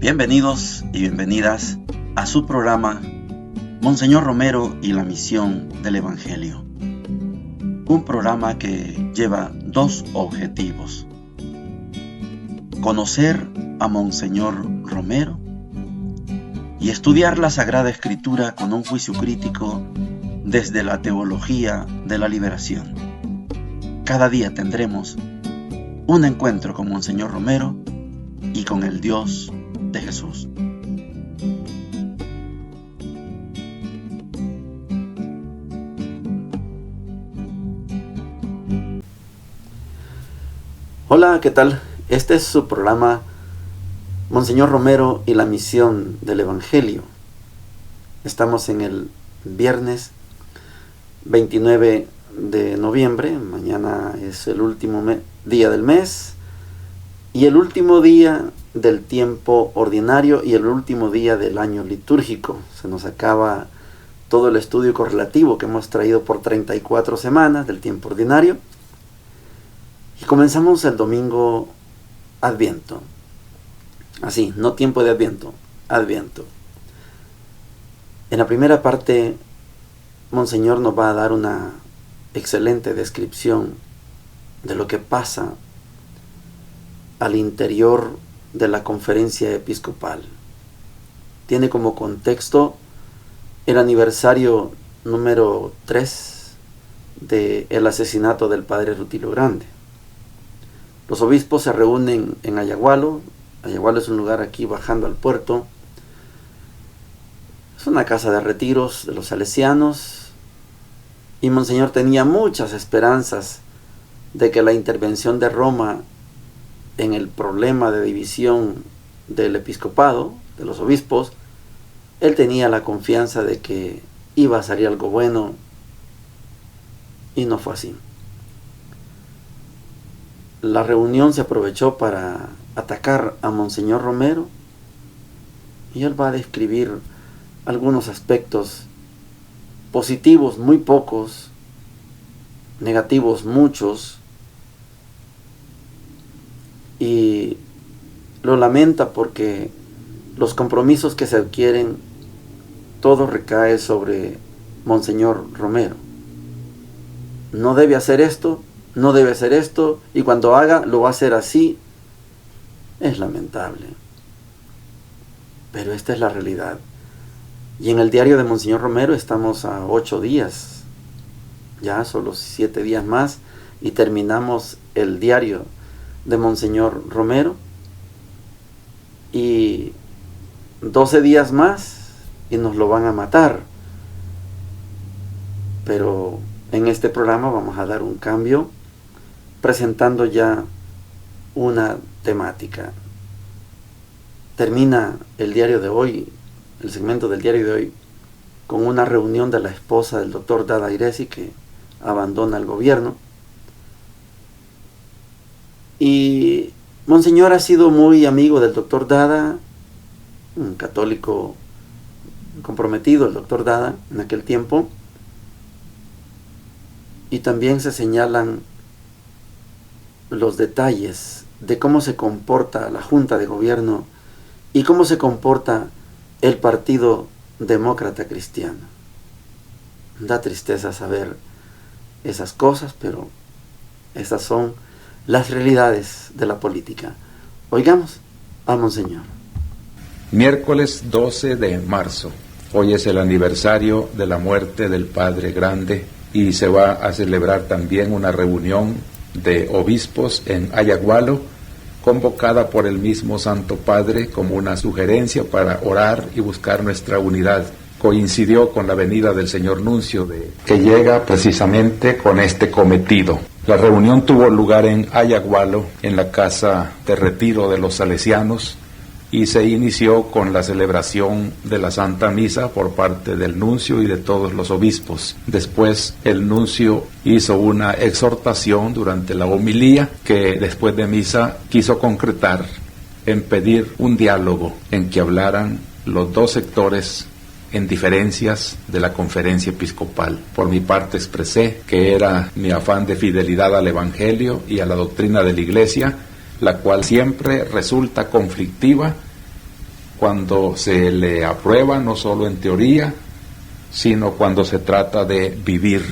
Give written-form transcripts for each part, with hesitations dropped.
Bienvenidos y bienvenidas a su programa Monseñor Romero y la misión del Evangelio. Un programa que lleva dos objetivos: conocer a Monseñor Romero y estudiar la Sagrada Escritura con un juicio crítico desde la teología de la liberación. Cada día tendremos un encuentro con Monseñor Romero y con el Dios de Jesús. Hola, ¿qué tal? Este es su programa Monseñor Romero y la misión del Evangelio. Estamos en el viernes 29 de noviembre. Mañana es el último día del mes y el último día del tiempo ordinario y el último día del año litúrgico. Se nos acaba todo el estudio correlativo que hemos traído por 34 semanas del tiempo ordinario y comenzamos el domingo Adviento. Así, no tiempo de Adviento, Adviento. En la primera parte, Monseñor nos va a dar una excelente descripción de lo que pasa al interior de la conferencia episcopal. Tiene como contexto el aniversario número 3 del asesinato del padre Rutilio Grande. Los obispos se reúnen en Ayagualo. Ayagualo es un lugar aquí bajando al puerto. Es una casa de retiros de los salesianos. Y Monseñor tenía muchas esperanzas de que la intervención de Roma en el problema de división del episcopado, de los obispos, él tenía la confianza de que iba a salir algo bueno, y no fue así. La reunión se aprovechó para atacar a Monseñor Romero y él va a describir algunos aspectos positivos, muy pocos, negativos, muchos, y lo lamenta porque los compromisos que se adquieren, todo recae sobre Monseñor Romero. No debe hacer esto, no debe hacer esto, y cuando haga, lo va a hacer así. Es lamentable, pero esta es la realidad. Y en el diario de Monseñor Romero estamos a 8 días, ya solo 7 días más, y terminamos el diario de Monseñor Romero, y 12 días más y nos lo van a matar. Pero en este programa vamos a dar un cambio, presentando ya una temática. Termina el diario de hoy, el segmento del diario de hoy, con una reunión de la esposa del doctor Dada Iresi, que abandona el gobierno. Y Monseñor ha sido muy amigo del doctor Dada, un católico comprometido, el doctor Dada, en aquel tiempo. Y también se señalan los detalles de cómo se comporta la Junta de Gobierno y cómo se comporta el Partido Demócrata Cristiano. Da tristeza saber esas cosas, pero esas son las realidades de la política. Oigamos a Monseñor. Miércoles 12 de marzo. Hoy es el aniversario de la muerte del Padre Grande y se va a celebrar también una reunión de obispos en Ayagualo, convocada por el mismo Santo Padre como una sugerencia para orar y buscar nuestra unidad. Coincidió con la venida del señor Nuncio, que llega precisamente con este cometido. La reunión tuvo lugar en Ayagualo, en la casa de retiro de los salesianos, y se inició con la celebración de la Santa Misa por parte del nuncio y de todos los obispos. Después el nuncio hizo una exhortación durante la homilía que después de misa quiso concretar en pedir un diálogo en que hablaran los dos sectores en diferencias de la conferencia episcopal. Por mi parte expresé que era mi afán de fidelidad al Evangelio y a la doctrina de la Iglesia, la cual siempre resulta conflictiva cuando se le aprueba, no solo en teoría, sino cuando se trata de vivir.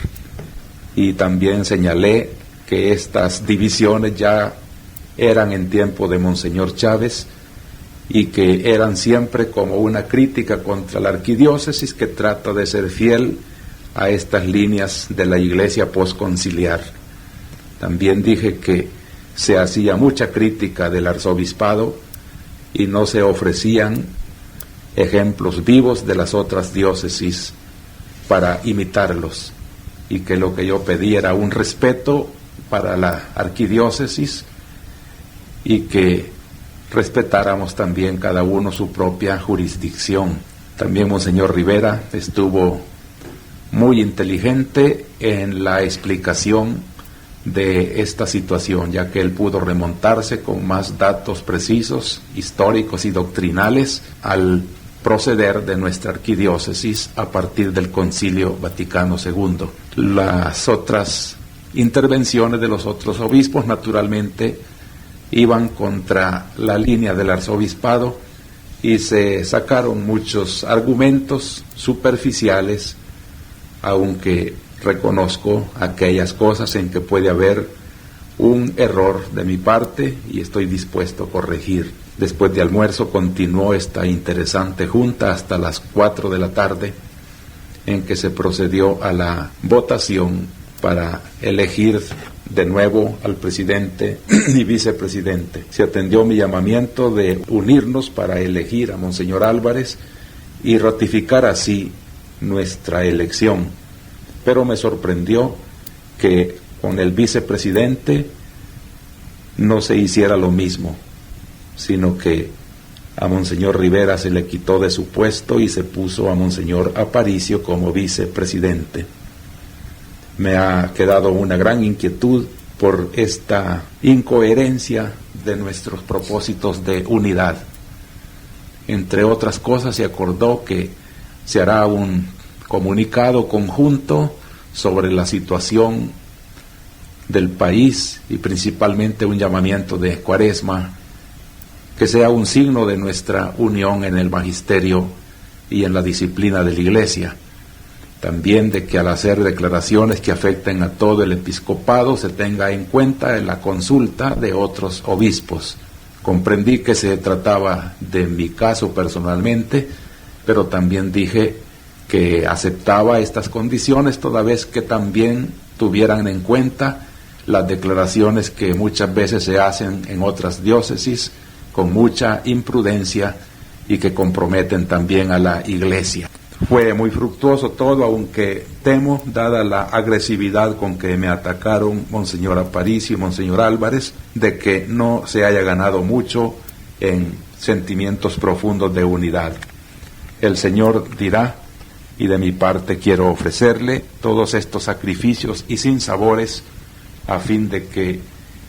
Y también señalé que estas divisiones ya eran en tiempo de Monseñor Chávez y que eran siempre como una crítica contra la arquidiócesis que trata de ser fiel a estas líneas de la Iglesia posconciliar. También dije que se hacía mucha crítica del arzobispado y no se ofrecían ejemplos vivos de las otras diócesis para imitarlos, y que lo que yo pedí era un respeto para la arquidiócesis y que respetáramos también cada uno su propia jurisdicción. También Monseñor Rivera estuvo muy inteligente en la explicación de esta situación, ya que él pudo remontarse con más datos precisos, históricos y doctrinales al proceder de nuestra arquidiócesis a partir del Concilio Vaticano II. Las otras intervenciones de los otros obispos naturalmente iban contra la línea del arzobispado y se sacaron muchos argumentos superficiales, aunque reconozco aquellas cosas en que puede haber un error de mi parte y estoy dispuesto a corregir. Después de almuerzo continuó esta interesante junta hasta las 4 de la tarde, en que se procedió a la votación para elegir de nuevo al presidente y vicepresidente. Se atendió mi llamamiento de unirnos para elegir a Monseñor Álvarez y ratificar así nuestra elección. Pero me sorprendió que con el vicepresidente no se hiciera lo mismo, sino que a Monseñor Rivera se le quitó de su puesto y se puso a Monseñor Aparicio como vicepresidente. Me ha quedado una gran inquietud por esta incoherencia de nuestros propósitos de unidad. Entre otras cosas, se acordó que se hará un comunicado conjunto sobre la situación del país y principalmente un llamamiento de Cuaresma que sea un signo de nuestra unión en el magisterio y en la disciplina de la Iglesia. También de que al hacer declaraciones que afecten a todo el episcopado se tenga en cuenta en la consulta de otros obispos. Comprendí que se trataba de mi caso personalmente, pero también dije que aceptaba estas condiciones toda vez que también tuvieran en cuenta las declaraciones que muchas veces se hacen en otras diócesis con mucha imprudencia y que comprometen también a la Iglesia. Fue muy fructuoso todo, aunque temo, dada la agresividad con que me atacaron Monseñor Aparicio y Monseñor Álvarez, de que no se haya ganado mucho en sentimientos profundos de unidad. El Señor dirá, y de mi parte quiero ofrecerle todos estos sacrificios y sinsabores a fin de que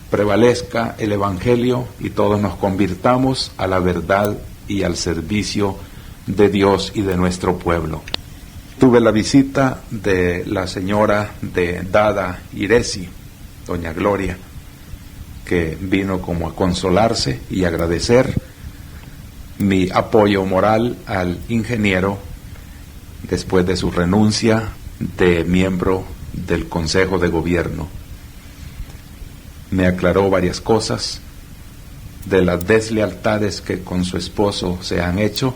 prevalezca el Evangelio y todos nos convirtamos a la verdad y al servicio de Dios y de nuestro pueblo. Tuve la visita de la señora de Dada Iresi, doña Gloria, que vino como a consolarse y agradecer mi apoyo moral al ingeniero después de su renuncia de miembro del Consejo de Gobierno. Me aclaró varias cosas de las deslealtades que con su esposo se han hecho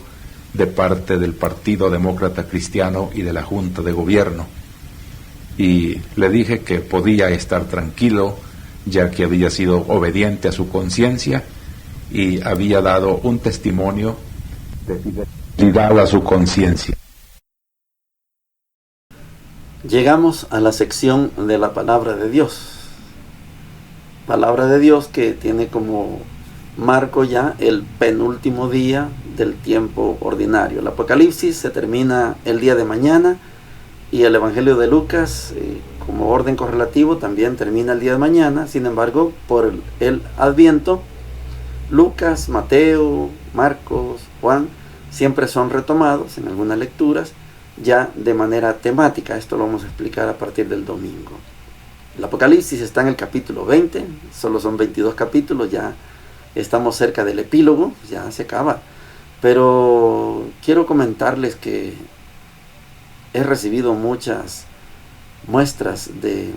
de parte del Partido Demócrata Cristiano y de la Junta de Gobierno. Y le dije que podía estar tranquilo, ya que había sido obediente a su conciencia y había dado un testimonio de fidelidad a su conciencia. Llegamos a la sección de la palabra de Dios. Palabra de Dios que tiene como marco ya el penúltimo día del tiempo ordinario. El Apocalipsis se termina el día de mañana y el Evangelio de Lucas, como orden correlativo, también termina el día de mañana. Sin embargo, por el Adviento, Lucas, Mateo, Marcos, Juan, siempre son retomados en algunas lecturas ya de manera temática. Esto lo vamos a explicar a partir del domingo. El Apocalipsis está en el capítulo 20, solo son 22 capítulos, ya estamos cerca del epílogo, ya se acaba. Pero quiero comentarles que he recibido muchas muestras de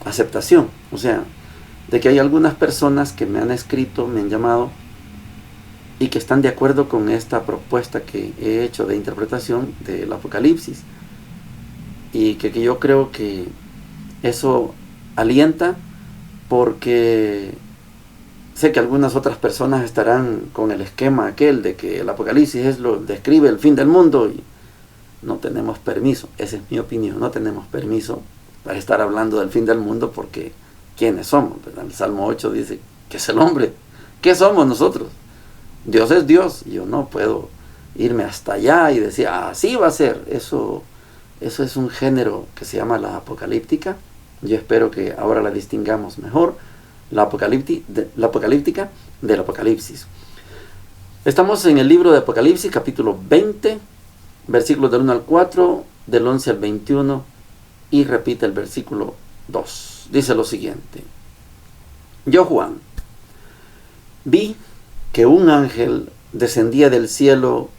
aceptación, o sea, de que hay algunas personas que me han escrito, me han llamado y que están de acuerdo con esta propuesta que he hecho de interpretación del Apocalipsis, y que yo creo que eso alienta, porque sé que algunas otras personas estarán con el esquema aquel de que el Apocalipsis describe el fin del mundo, y no tenemos permiso. Esa es mi opinión, no tenemos permiso para estar hablando del fin del mundo, porque ¿quiénes somos? El Salmo 8 dice que es el hombre. ¿Qué somos nosotros? Dios es Dios. Yo no puedo irme hasta allá y decir, así va a ser. Eso es un género que se llama la apocalíptica. Yo espero que ahora la distingamos mejor, la apocalíptica del Apocalipsis. Estamos en el libro de Apocalipsis, capítulo 20, versículos del 1 al 4, del 11 al 21, y repite el versículo 2. Dice lo siguiente: Yo, Juan, vi que un ángel descendía del cielo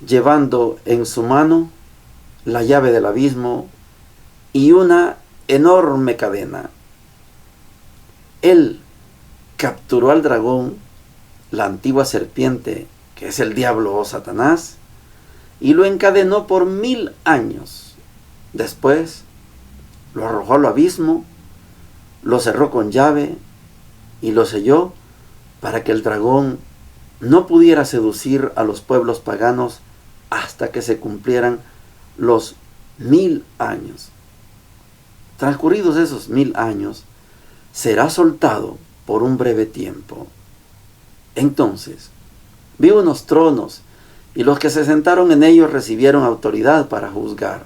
llevando en su mano la llave del abismo y una enorme cadena. Él capturó al dragón, la antigua serpiente, que es el diablo o Satanás, y lo encadenó por 1000 años. Después lo arrojó al abismo, lo cerró con llave y lo selló para que el dragón no pudiera seducir a los pueblos paganos hasta que se cumplieran los 1000 años. Transcurridos esos 1000 años, será soltado por un breve tiempo. Entonces vi unos tronos, y los que se sentaron en ellos recibieron autoridad para juzgar.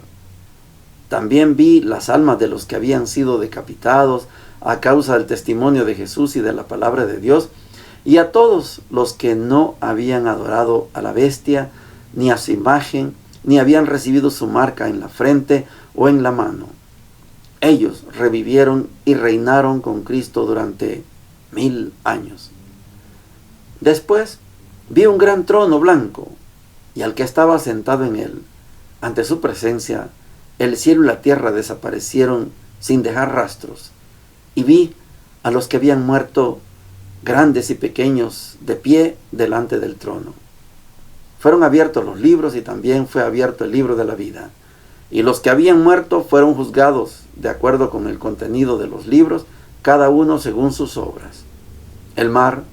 También vi las almas de los que habían sido decapitados a causa del testimonio de Jesús y de la palabra de Dios, y a todos los que no habían adorado a la bestia, ni a su imagen, ni habían recibido su marca en la frente o en la mano. Ellos revivieron y reinaron con Cristo durante 1000 años. Después vi un gran trono blanco, y al que estaba sentado en él. Ante su presencia, el cielo y la tierra desaparecieron sin dejar rastros, y vi a los que habían muerto, grandes y pequeños, de pie delante del trono. Fueron abiertos los libros, y también fue abierto el libro de la vida. Y los que habían muerto fueron juzgados de acuerdo con el contenido de los libros, cada uno según sus obras. El mar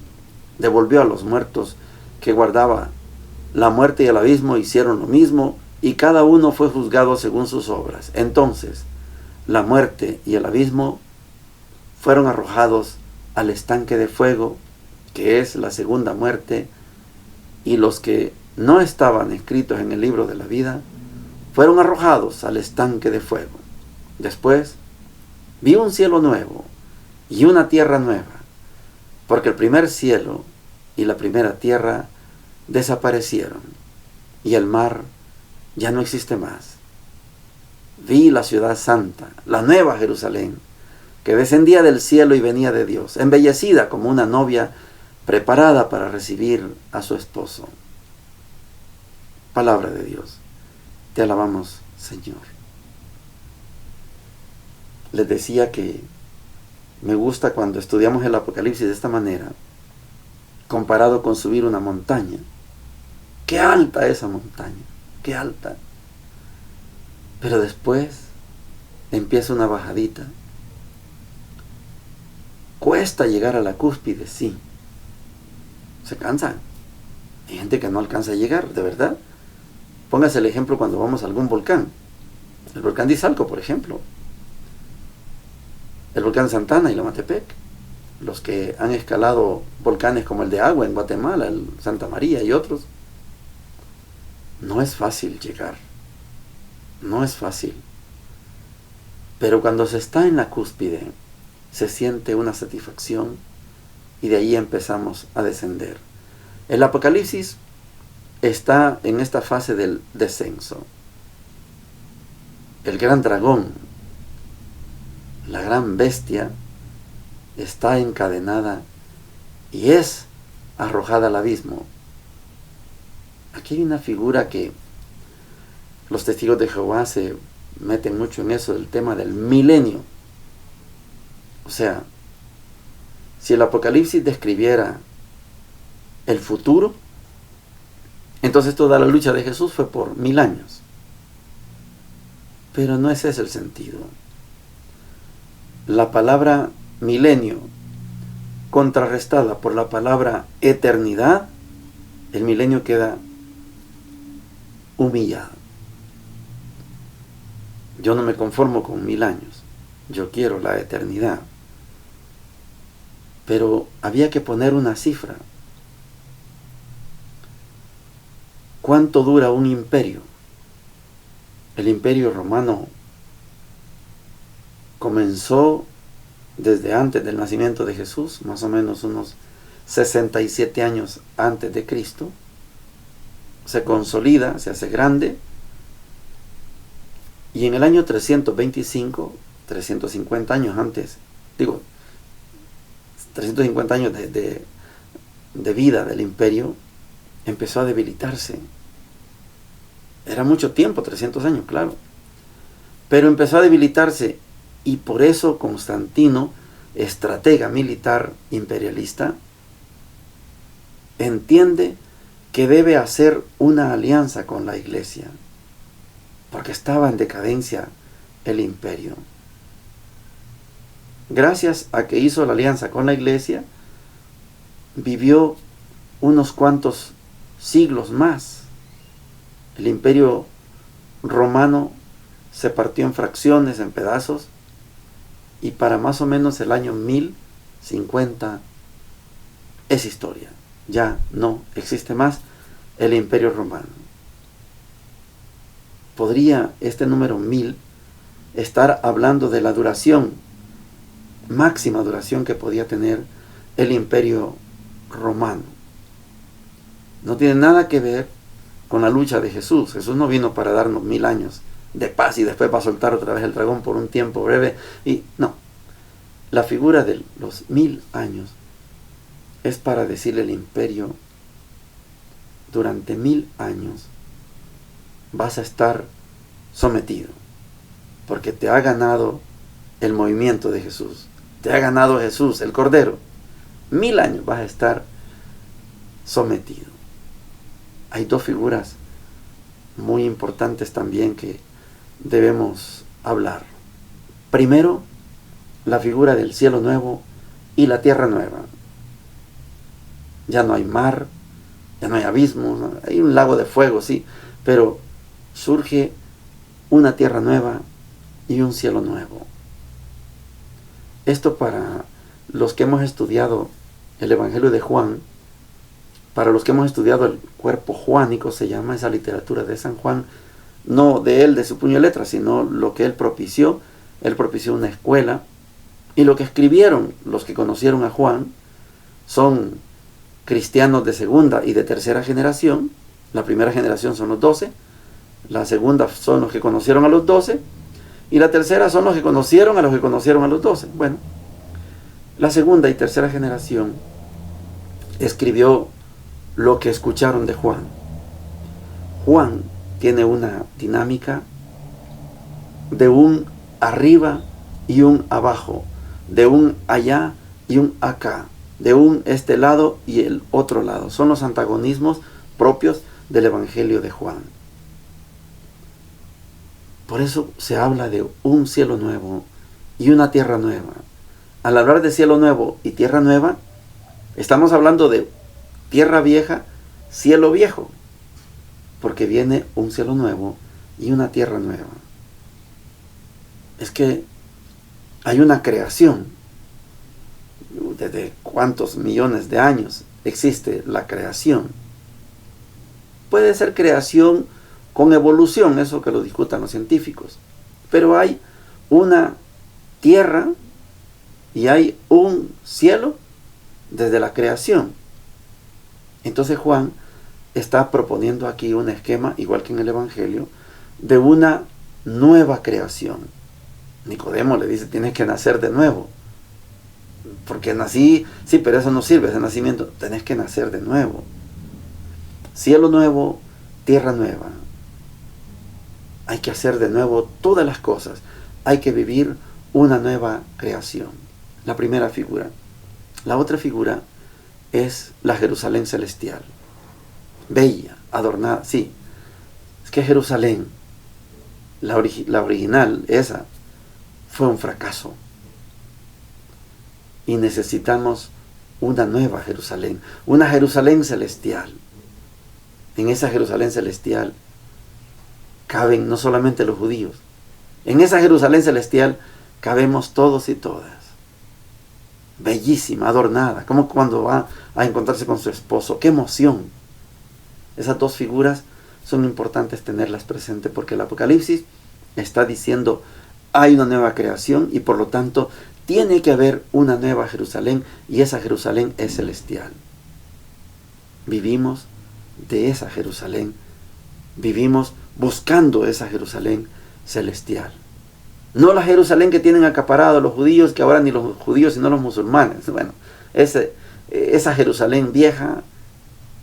devolvió a los muertos que guardaba. La muerte y el abismo hicieron lo mismo, y cada uno fue juzgado según sus obras. Entonces la muerte y el abismo fueron arrojados al estanque de fuego, que es la segunda muerte, y los que no estaban escritos en el libro de la vida fueron arrojados al estanque de fuego. Después vi un cielo nuevo y una tierra nueva, porque el primer cielo y la primera tierra desaparecieron, y el mar ya no existe más. Vi la ciudad santa, la nueva Jerusalén, que descendía del cielo y venía de Dios, embellecida como una novia preparada para recibir a su esposo. Palabra de Dios. Te alabamos, Señor. Les decía que me gusta cuando estudiamos el Apocalipsis de esta manera, comparado con subir una montaña. ¡Qué alta esa montaña! ¡Qué alta! Pero después empieza una bajadita. Cuesta llegar a la cúspide, sí. Se cansan. Hay gente que no alcanza a llegar, de verdad. Póngase el ejemplo cuando vamos a algún volcán. El volcán de Izalco, por ejemplo. El volcán Santana y Lomatepec. Los que han escalado volcanes como el de Agua en Guatemala, el Santa María y otros. No es fácil llegar. No es fácil. Pero cuando se está en la cúspide, se siente una satisfacción, y de ahí empezamos a descender. El Apocalipsis está en esta fase del descenso. El gran dragón, la gran bestia, está encadenada y es arrojada al abismo. Aquí hay una figura que los testigos de Jehová se meten mucho en eso, el tema del milenio. O sea, si el Apocalipsis describiera el futuro, entonces toda la lucha de Jesús fue por 1000 años. Pero no ese es el sentido. La palabra milenio contrarrestada por la palabra eternidad, el milenio queda humillado. Yo no me conformo con 1000 años, yo quiero la eternidad. Pero había que poner una cifra. ¿Cuánto dura un imperio? El imperio romano comenzó desde antes del nacimiento de Jesús, más o menos unos 67 años antes de Cristo. Se consolida, se hace grande, y en el año 325, 350 años antes, 350 años de vida del imperio, empezó a debilitarse. Era mucho tiempo, 300 años, claro. Pero empezó a debilitarse, y por eso Constantino, estratega militar imperialista, entiende que debe hacer una alianza con la iglesia, porque estaba en decadencia el imperio. Gracias a que hizo la alianza con la iglesia, vivió unos cuantos siglos más. El imperio romano se partió en fracciones, en pedazos, y para más o menos el año 1050 es historia. Ya no existe más el imperio romano. Podría este número 1000 estar hablando de la duración, máxima duración que podía tener el imperio romano. No tiene nada que ver con la lucha de Jesús. Jesús no vino para darnos 1000 años de paz y después va a soltar otra vez el dragón por un tiempo breve. Y no, la figura de los 1000 años es para decirle al imperio: durante 1000 años vas a estar sometido, porque te ha ganado el movimiento de Jesús, te ha ganado Jesús, el Cordero. 1000 años vas a estar sometido. Hay dos figuras muy importantes también que debemos hablar. Primero, la figura del cielo nuevo y la tierra nueva. Ya no hay mar, ya no hay abismos, ¿no? Hay un lago de fuego, sí, pero surge una tierra nueva y un cielo nuevo. Esto, para los que hemos estudiado el Evangelio de Juan, para los que hemos estudiado el cuerpo juánico, se llama esa literatura de San Juan, no de él, de su puño y letra, sino lo que él propició. Él propició una escuela, y lo que escribieron los que conocieron a Juan son cristianos de segunda y de tercera generación. La primera generación son los 12, la segunda son los que conocieron a los 12, y la tercera son los que conocieron a los que conocieron a los 12. Bueno, la segunda y tercera generación escribió lo que escucharon de Juan. Juan tiene una dinámica de un arriba y un abajo, de un allá y un acá, de un este lado y el otro lado. Son los antagonismos propios del Evangelio de Juan. Por eso se habla de un cielo nuevo y una tierra nueva. Al hablar de cielo nuevo y tierra nueva, estamos hablando de tierra vieja, cielo viejo, porque viene un cielo nuevo y una tierra nueva. Es que hay una creación. ¿Desde cuántos millones de años existe la creación? Puede ser creación con evolución, eso que lo discutan los científicos, pero hay una tierra y hay un cielo desde la creación. Entonces Juan está proponiendo aquí un esquema, igual que en el Evangelio, de una nueva creación. Nicodemo le dice: tienes que nacer de nuevo, porque nací, sí, pero eso no sirve, ese nacimiento, tenés que nacer de nuevo. Cielo nuevo tierra nueva. Hay que hacer de nuevo todas las cosas. Hay que vivir una nueva creación. La primera figura. La otra figura es la Jerusalén celestial. Bella, adornada, sí. Es que Jerusalén, la original, esa, fue un fracaso. Y necesitamos una nueva Jerusalén, una Jerusalén celestial. En esa Jerusalén celestial caben no solamente los judíos. En esa Jerusalén celestial cabemos todos y todas. Bellísima, adornada, como cuando va a encontrarse con su esposo. ¡Qué emoción! Esas dos figuras son importantes tenerlas presentes porque el Apocalipsis está diciendo hay una nueva creación y por lo tanto tiene que haber una nueva Jerusalén y esa Jerusalén es celestial. Vivimos de esa Jerusalén, vivimos buscando esa Jerusalén celestial. No la Jerusalén que tienen acaparado los judíos, que ahora ni los judíos sino los musulmanes. Bueno, esa Jerusalén vieja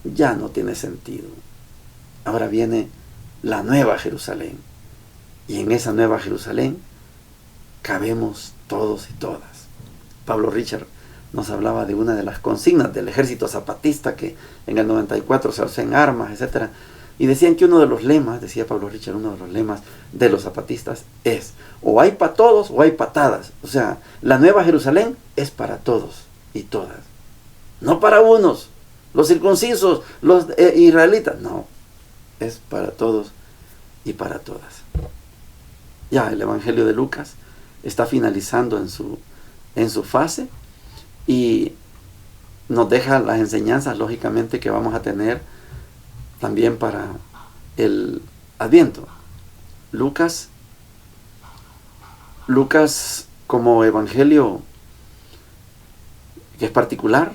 ya no tiene sentido. Ahora viene la nueva Jerusalén. Y en esa nueva Jerusalén cabemos todos y todas. Pablo Richard nos hablaba de una de las consignas del ejército zapatista que en el 94 se alzó en armas, etc. Y decían que uno de los lemas, decía Pablo Richard, uno de los lemas de los zapatistas es o hay para todos o hay patadas. O sea, la nueva Jerusalén es para todos y todas. No para unos, los circuncisos, los israelitas. No, es para todos y para todas. Ya el Evangelio de Lucas está finalizando en su fase y nos deja las enseñanzas, lógicamente, que vamos a tener también para el Adviento. Lucas como evangelio que es particular,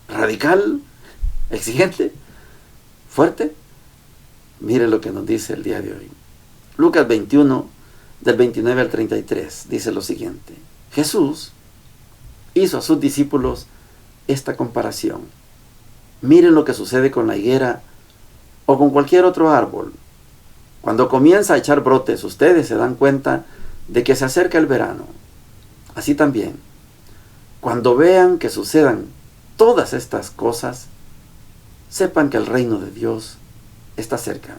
radical, exigente, fuerte. Mire lo que nos dice el día de hoy. Lucas 21, del 29 al 33, dice lo siguiente. Jesús hizo a sus discípulos esta comparación. Miren lo que sucede con la higuera o con cualquier otro árbol. Cuando comienza a echar brotes, ustedes se dan cuenta de que se acerca el verano. Así también, cuando vean que sucedan todas estas cosas, sepan que el reino de Dios está cerca.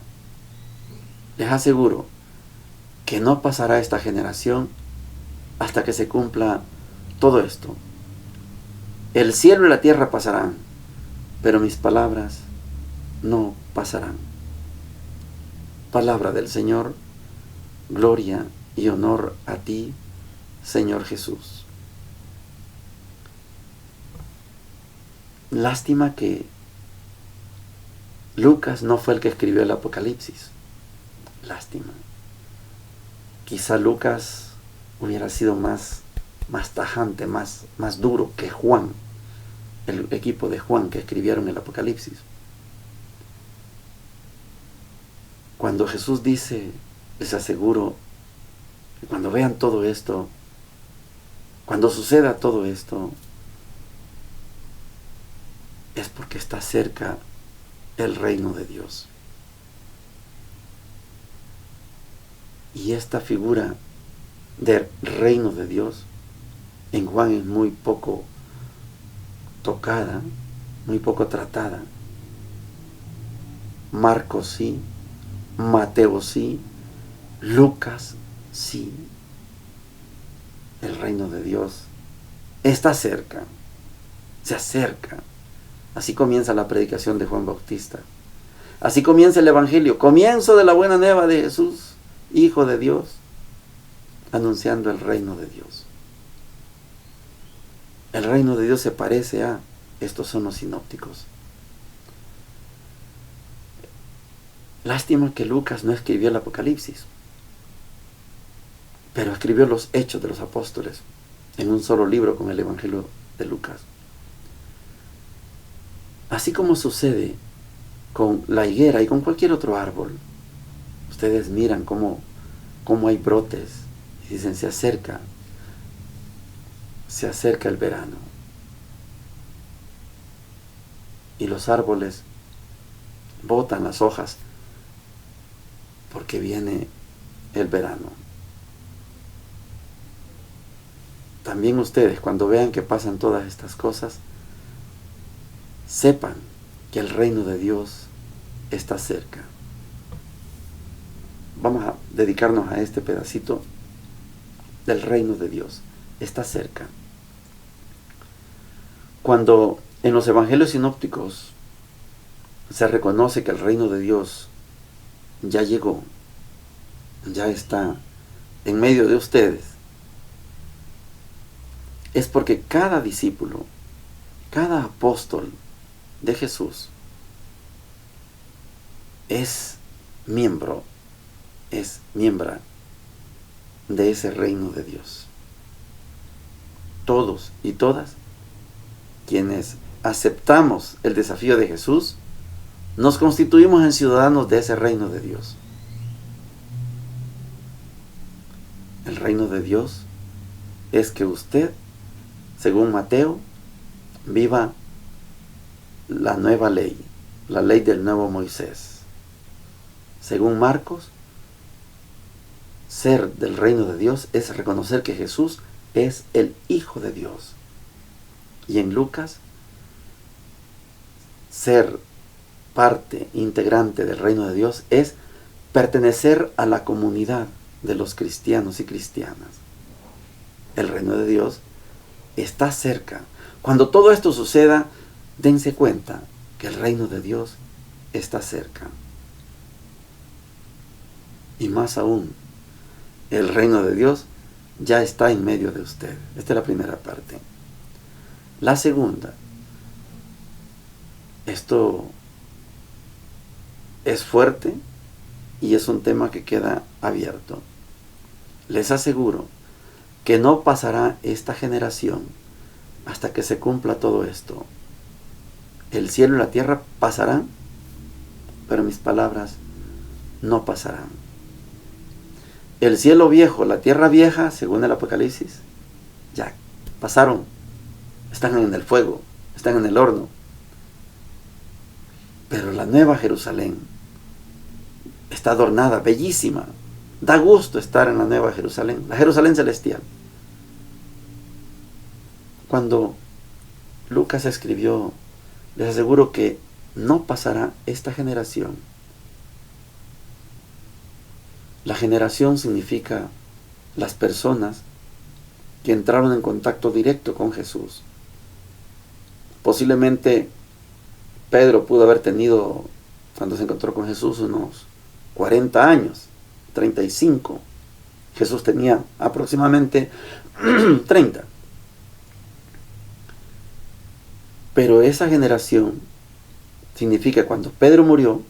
Les aseguro que no pasará esta generación hasta que se cumpla todo esto. El cielo y la tierra pasarán, pero mis palabras no pasarán. Palabra del Señor, gloria y honor a ti, Señor Jesús. Lástima que Lucas no fue el que escribió el Apocalipsis. Lástima. Quizá Lucas hubiera sido más tajante, más duro que Juan, el equipo de Juan que escribieron el Apocalipsis. Cuando Jesús dice, les aseguro, que cuando vean todo esto, cuando suceda todo esto, es porque está cerca el reino de Dios. Y esta figura del reino de Dios en Juan es muy poco tocada, muy poco tratada. Marcos sí, Mateo sí, Lucas sí. El reino de Dios está cerca, se acerca. Así comienza la predicación de Juan Bautista. Así comienza el Evangelio, comienzo de la buena nueva de Jesús, Hijo de Dios, anunciando el reino de Dios. El reino de Dios se parece a, estos son los sinópticos. Lástima que Lucas no escribió el Apocalipsis, pero escribió los Hechos de los Apóstoles en un solo libro con el Evangelio de Lucas. Así como sucede con la higuera y con cualquier otro árbol, ustedes miran cómo hay brotes y dicen se acerca el verano. Y los árboles botan las hojas porque viene el verano. También ustedes, cuando vean que pasan todas estas cosas, sepan que el reino de Dios está cerca. Vamos a dedicarnos a este pedacito del reino de Dios. Está cerca. Cuando en los evangelios sinópticos se reconoce que el reino de Dios ya llegó, ya está en medio de ustedes, es porque cada discípulo, cada apóstol de Jesús es miembro, es miembra de ese reino de Dios. Todos y todas quienes aceptamos el desafío de Jesús, nos constituimos en ciudadanos de ese reino de Dios. El reino de Dios es que usted, según Mateo, viva la nueva ley, la ley del nuevo Moisés. Según Marcos, ser del reino de Dios es reconocer que Jesús es el Hijo de Dios. Y en Lucas, ser parte integrante del reino de Dios es pertenecer a la comunidad de los cristianos y cristianas. El reino de Dios está cerca. Cuando todo esto suceda, dense cuenta que el reino de Dios está cerca. Y más aún, el reino de Dios ya está en medio de usted. Esta es la primera parte. La segunda, esto es fuerte y es un tema que queda abierto. Les aseguro que no pasará esta generación hasta que se cumpla todo esto. El cielo y la tierra pasarán, pero mis palabras no pasarán. El cielo viejo, la tierra vieja, según el Apocalipsis, ya pasaron. Están en el fuego, están en el horno. Pero la nueva Jerusalén está adornada, bellísima. Da gusto estar en la nueva Jerusalén, la Jerusalén celestial. Cuando Lucas escribió, les aseguro que no pasará esta generación. La generación significa las personas que entraron en contacto directo con Jesús. Posiblemente Pedro pudo haber tenido, cuando se encontró con Jesús, unos 40 años, 35. Jesús tenía aproximadamente 30. Pero esa generación significa cuando Pedro murió,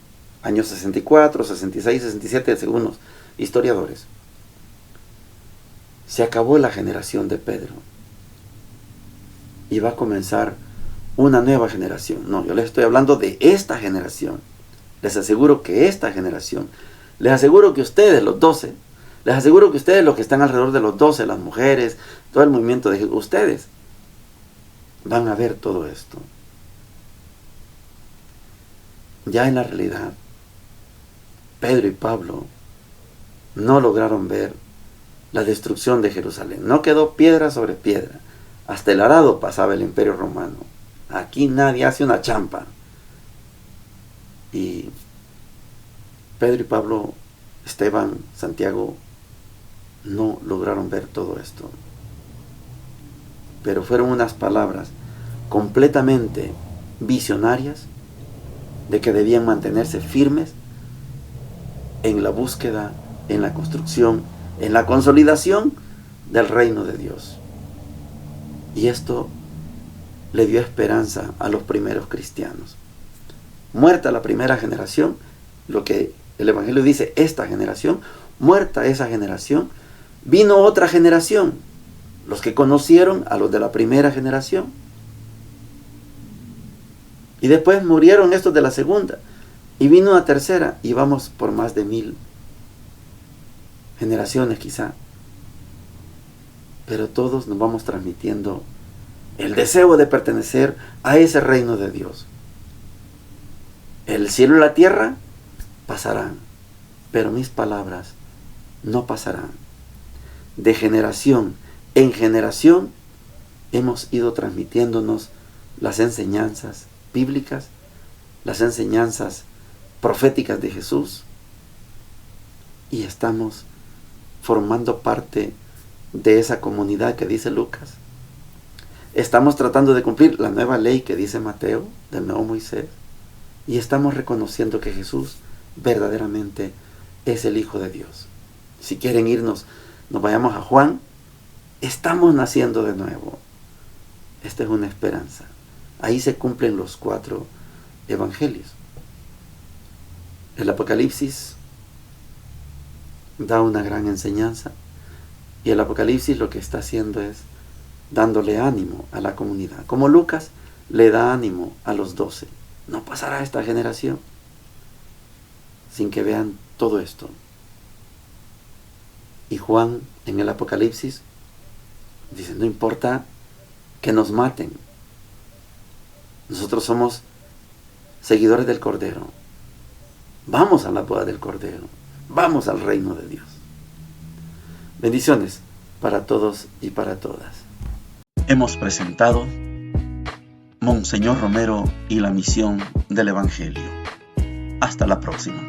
años 64, 66, 67, según los historiadores, se acabó la generación de Pedro. Y va a comenzar una nueva generación. No, yo les estoy hablando de esta generación. Les aseguro que esta generación, les aseguro que ustedes, los 12, les aseguro que ustedes, los que están alrededor de los 12, las mujeres, todo el movimiento de ustedes, van a ver todo esto. Ya en la realidad, Pedro y Pablo no lograron ver la destrucción de Jerusalén. No quedó piedra sobre piedra. Hasta el arado pasaba el Imperio Romano. Aquí nadie hace una champa. Y Pedro y Pablo, Esteban, Santiago, no lograron ver todo esto. Pero fueron unas palabras completamente visionarias de que debían mantenerse firmes en la búsqueda, en la construcción, en la consolidación del reino de Dios. Y esto le dio esperanza a los primeros cristianos. Muerta la primera generación, lo que el Evangelio dice, esta generación, muerta esa generación, vino otra generación, los que conocieron a los de la primera generación. Y después murieron estos de la segunda, y vino una tercera, y vamos por más de 1000 generaciones quizá. Pero todos nos vamos transmitiendo el deseo de pertenecer a ese reino de Dios. El cielo y la tierra pasarán, pero mis palabras no pasarán. De generación en generación hemos ido transmitiéndonos las enseñanzas bíblicas, las enseñanzas proféticas de Jesús, y estamos formando parte de esa comunidad que dice Lucas. Estamos tratando de cumplir la nueva ley que dice Mateo, del nuevo Moisés, y estamos reconociendo que Jesús verdaderamente es el Hijo de Dios. Si quieren irnos, nos vayamos a Juan. Estamos naciendo de nuevo. Esta es una esperanza. Ahí se cumplen los 4 evangelios. El Apocalipsis da una gran enseñanza, y el Apocalipsis lo que está haciendo es dándole ánimo a la comunidad, como Lucas le da ánimo a los 12. No pasará esta generación sin que vean todo esto. Y Juan en el Apocalipsis dice, no importa que nos maten, nosotros somos seguidores del Cordero. Vamos a la boda del Cordero, vamos al reino de Dios. Bendiciones para todos y para todas. Hemos presentado Monseñor Romero y la misión del Evangelio. Hasta la próxima.